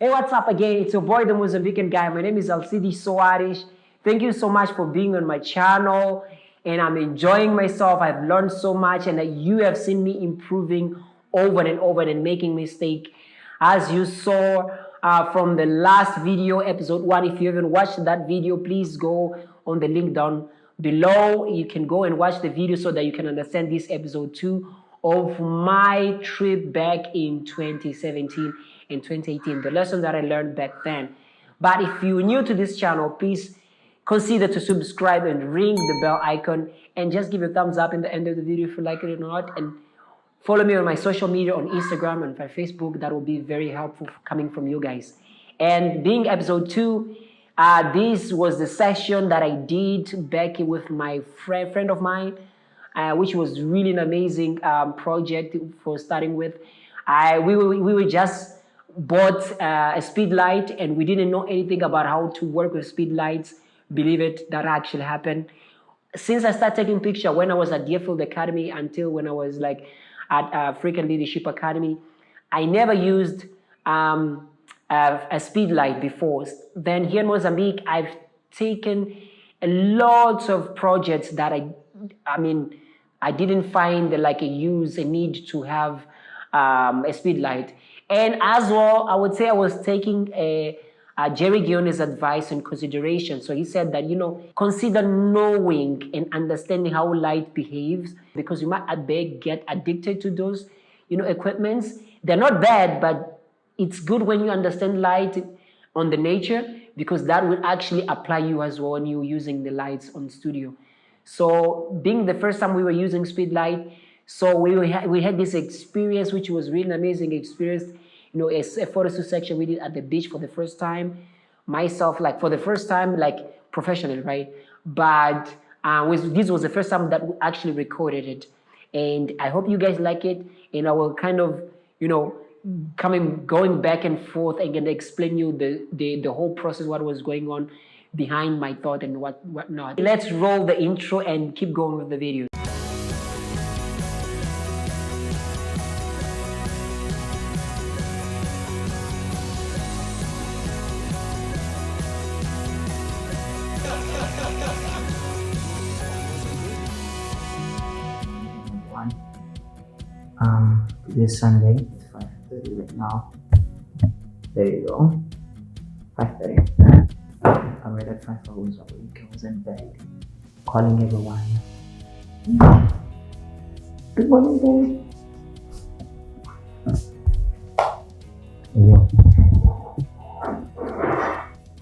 Hey, what's up again? It's your boy, the Mozambican guy. My name is Alcides Soares. Thank you so much for being on my channel. And I'm enjoying myself. I've learned so much, and you have seen me improving over and over and making mistakes. As you saw from the last video, episode 1, if you haven't watched that video, please go on the link down below. You can go and watch the video so that you can understand this episode 2 of my trip back in 2017 and 2018, the lessons that I learned back then. But if you're new to this channel, please consider to subscribe and ring the bell icon and just give a thumbs up in the end of the video if you like it or not. And follow me on my social media on Instagram and my Facebook. That will be very helpful coming from you guys. And being episode 2, this was the session that I did back with my friend of mine, which was really an amazing project for starting with. We were just bought a speed light, and we didn't know anything about how to work with speed lights. Believe it, that actually happened. Since I started taking picture when I was at Deerfield Academy until when I was like at African Leadership Academy, I never used a speed light before. Then here in Mozambique, I've taken a lot of projects that I didn't find like a need to have a speed light. And as well, I would say I was taking Jerry Gione's advice and consideration. So he said that, consider knowing and understanding how light behaves, because you might get addicted to those, equipments. They're not bad, but it's good when you understand light on the nature, because that will actually apply you as well when you're using the lights on studio. So being the first time we were using speed light, so we had this experience, which was really an amazing experience. A photo shoot section we did at the beach for the first time. Myself, like for the first time, like professionally, right? But this was the first time that we actually recorded it. And I hope you guys like it. And I will kind of, going back and forth and gonna explain you the whole process, what was going on behind my thought and what not. Let's roll the intro and keep going with the video. This Sunday, it's 5:30 right now. There you go. 5:30. I read at 5 hours a week. I was in bed, calling everyone. Good morning, guys. Yo.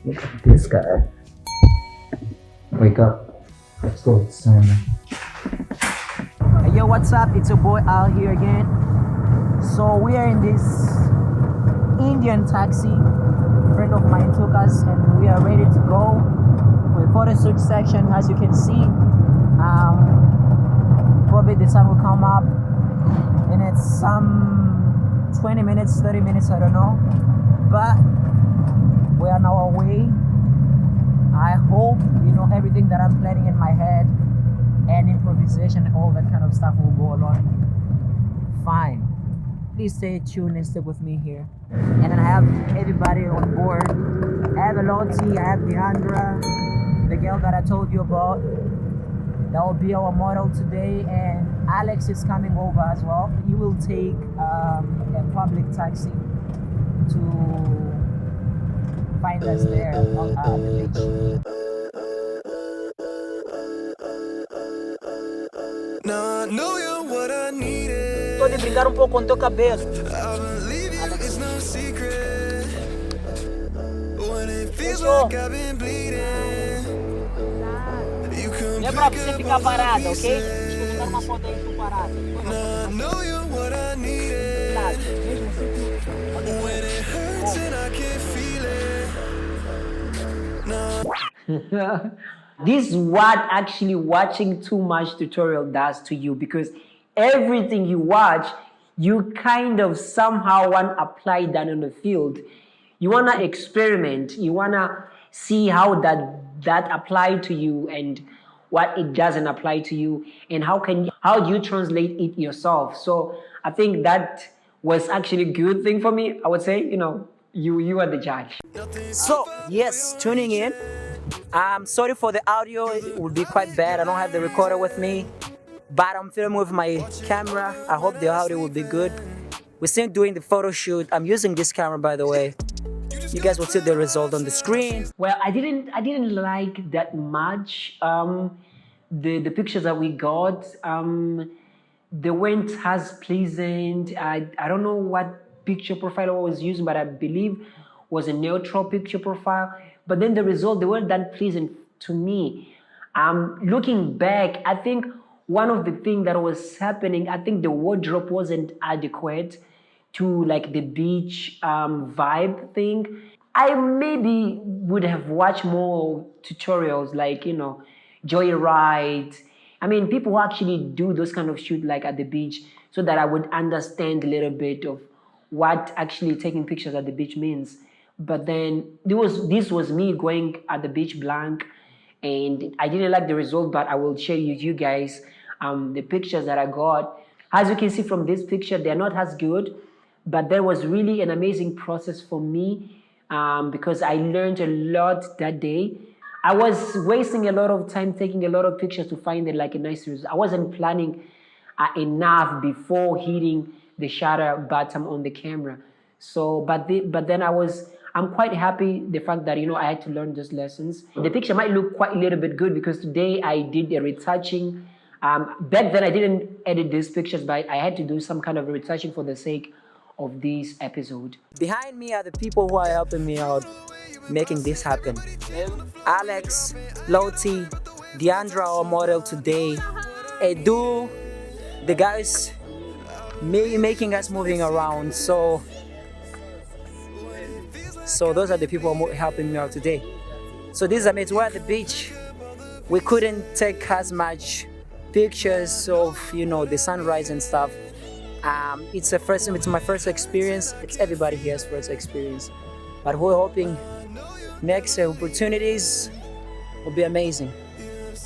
Look at this guy. Wake up. Let's go. It's time. Hey, yo, what's up? It's your boy Al here again. So we are in this Indian taxi. A friend of mine took us, and we are ready to go with photo shoot section. As you can see, probably the sun will come up, and it's some 20 minutes, 30 minutes, I don't know. But we are on our way. I hope everything that I'm planning in my head and improvisation and all that kind of stuff will go along fine. Please stay tuned and stick with me here. And then I have everybody on board. I have Lottie, I have Diandra, the girl that I told you about. That will be our model today, and Alex is coming over as well. He will take a public taxi to find us there at the beach. Now I know you're what I needed. Tô de brincar um pouco com teu cabelo. I believe you, it's no secret. When it feels like I've been bleeding, you come Não é pra pick você up ficar all the parado, ok? pieces. Deixa eu tirar uma foto aí tu parado. Now I know you're what I needed. When it hurts and I can't feel it. Now This is what actually watching too much tutorial does to you, because everything you watch, you kind of somehow want to apply that in the field. You want to experiment. You want to see how that applied to you and what it doesn't apply to you, and how do you translate it yourself. So I think that was actually a good thing for me, I would say, you are the judge. So, yes, tuning in. I'm sorry for the audio, it would be quite bad. I don't have the recorder with me, but I'm filming with my camera. I hope the audio will be good. We're still doing the photo shoot. I'm using this camera, by the way. You guys will see the result on the screen. Well, I didn't like that much. The pictures that we got, they weren't as pleasant. I don't know what picture profile I was using, but I believe was a neutral picture profile. But then the result, they weren't that pleasant to me. Looking back, I think one of the things that was happening, I think the wardrobe wasn't adequate to like the beach vibe thing. I maybe would have watched more tutorials like, Joyride. I mean, people who actually do those kind of shoot like at the beach so that I would understand a little bit of what actually taking pictures at the beach means. But then this was me going at the beach blank, and I didn't like the result, but I will share with you guys the pictures that I got. As you can see from this picture, they're not as good, but there was really an amazing process for me because I learned a lot that day. I was wasting a lot of time taking a lot of pictures to find it like a nice result. I wasn't planning enough before hitting the shutter button on the camera. So, but then I'm quite happy the fact that I had to learn those lessons. The picture might look quite a little bit good because today I did a retouching. Back then I didn't edit these pictures, but I had to do some kind of retouching for the sake of this episode. Behind me are the people who are helping me out making this happen. Alex, Loti, Diandra, our model today, Edu, the guys making us moving around. So those are the people helping me out today. So this is amazing. We're at the beach. We couldn't take as much pictures of the sunrise and stuff. It's my first experience. It's everybody here's first experience. But we're hoping next opportunities will be amazing.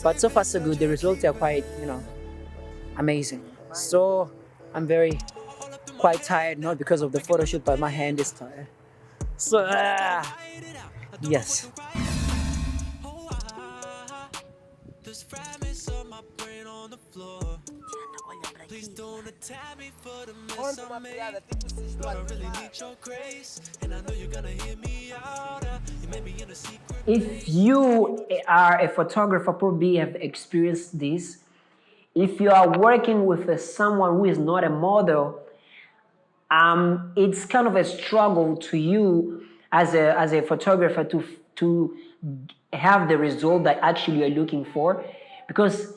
But so far so good. The results are quite, amazing. So I'm quite tired, not because of the photo shoot, but my hand is tired. So yes. Please don't attack me for the mess I made. Lord, I really need your grace, and I know you're gonna hear me out. You made me in a secret. If you are a photographer, probably have experienced this. If you are working with someone who is not a model, it's kind of a struggle to you as a photographer to have the result that actually you're looking for, because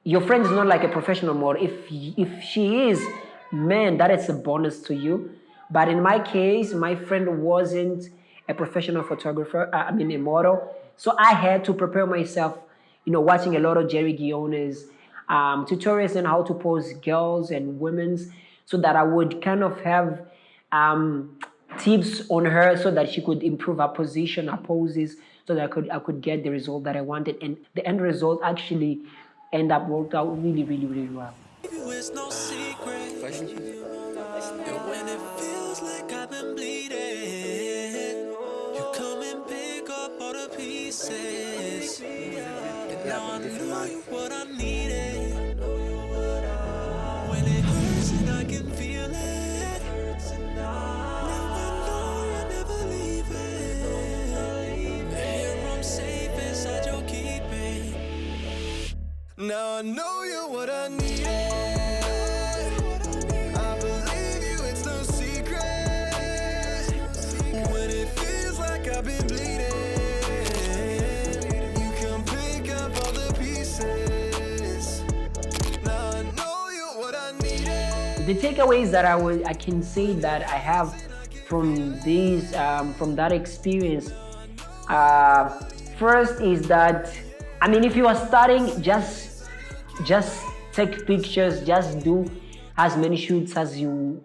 your friend is not like a professional model. If she is, man, that is a bonus to you. But in my case, my friend wasn't a professional photographer, a model. So I had to prepare myself, watching a lot of Jerry Guione's tutorials on how to pose girls and women's, so that I would kind of have tips on her so that she could improve her position, her poses, so that I could get the result that I wanted. And the end result actually worked out really, really, really well. It's no secret. And when it feels like I've been bleeding, you come and pick up all the pieces. And now I know you what I needed. When it hurts and I can feel it, now I know you're never leaving. Here I'm safe inside your keeping. Now I know you're what I needed. I believe you, it's no secret. When it feels like I've been bleeding, you come pick up all the pieces. Now I know you're what I needed. The takeaways that I can say that I have from that experience, first is that, if you are starting, just take pictures, just do as many shoots as you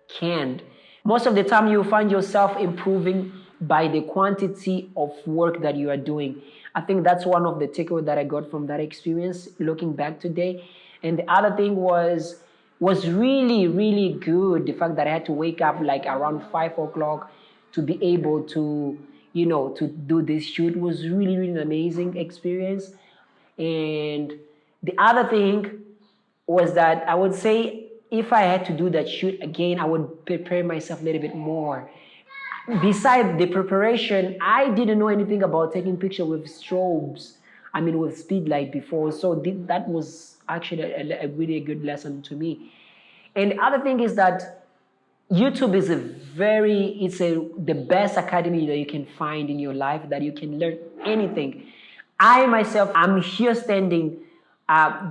can. Most of the time you find yourself improving by the quantity of work that you are doing. I think that's one of the takeaways that I got from that experience looking back today. And the other thing was really, really good, the fact that I had to wake up like around 5 o'clock to be able to, to do this shoot was really, really an amazing experience. And the other thing was that I would say if I had to do that shoot again, I would prepare myself a little bit more. Besides the preparation, I didn't know anything about taking picture with strobes. I mean, with speedlight before. So that was actually a really good lesson to me. And the other thing is that YouTube is the best academy that you can find in your life, that you can learn anything. I myself, I'm here standing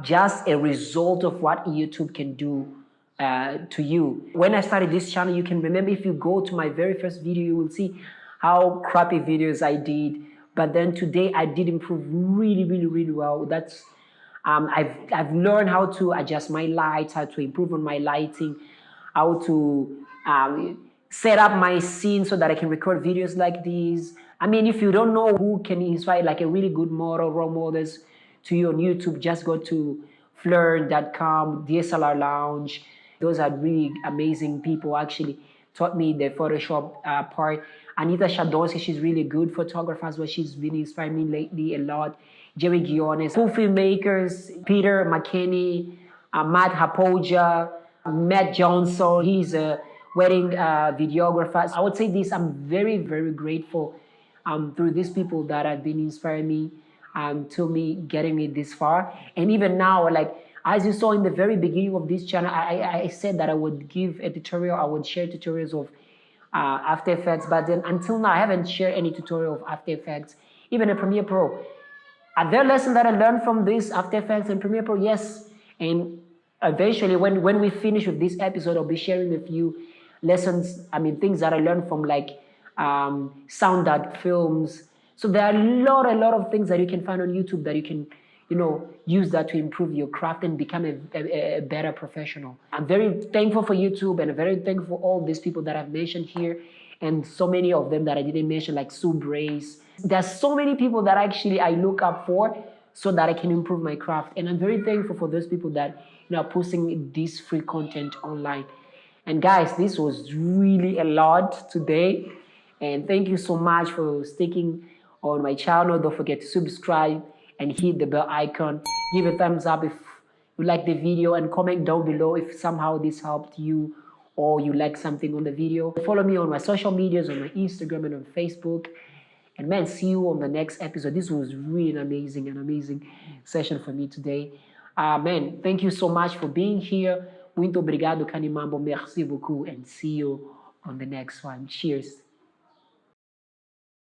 just a result of what YouTube can do to you. When I started this channel, you can remember, if you go to my very first video, you will see how crappy videos I did. But then today I did improve really, really, really well. That's I've learned how to adjust my lights, how to improve on my lighting, how to set up my scene so that I can record videos like these. I mean, if you don't know who can inspire like a really good model, role models to you on YouTube, just go to flirt.com, DSLR Lounge. Those are really amazing people. Actually taught me the Photoshop part. Anita Shadowski, she's really good photographer as well. She's been inspiring me lately a lot. Jerry Guiones, full filmmakers, Peter McKinney, Matt Hapoja, Matt Johnson. He's a wedding videographer. I would say this, I'm very, very grateful through these people that have been inspiring me to me getting me this far. And even now, like, as you saw in the very beginning of this channel, I said that I would give a tutorial, I would share tutorials of After Effects, but then until now I haven't shared any tutorial of After Effects, even a Premiere Pro. Are there lessons that I learned from this After Effects and Premiere Pro? Yes. And eventually when we finish with this episode, I'll be sharing with you lessons, I mean things that I learned from like sound art films. So there are a lot of things that you can find on YouTube that you can, use that to improve your craft and become a better professional. I'm very thankful for YouTube, and I'm very thankful for all these people that I've mentioned here, and so many of them that I didn't mention, like Sue Brace. There's so many people that actually I look up for so that I can improve my craft. And I'm very thankful for those people that are posting this free content online. And guys, this was really a lot today. And thank you so much for sticking on my channel. Don't forget to subscribe and hit the bell icon. Give a thumbs up if you like the video, and comment down below if somehow this helped you or you like something on the video. Follow me on my social medias, on my Instagram and on Facebook. And man, see you on the next episode. This was really an amazing session for me today. Man, thank you so much for being here. Muito obrigado, Kanimambo. Merci beaucoup, and see you on the next one. Cheers.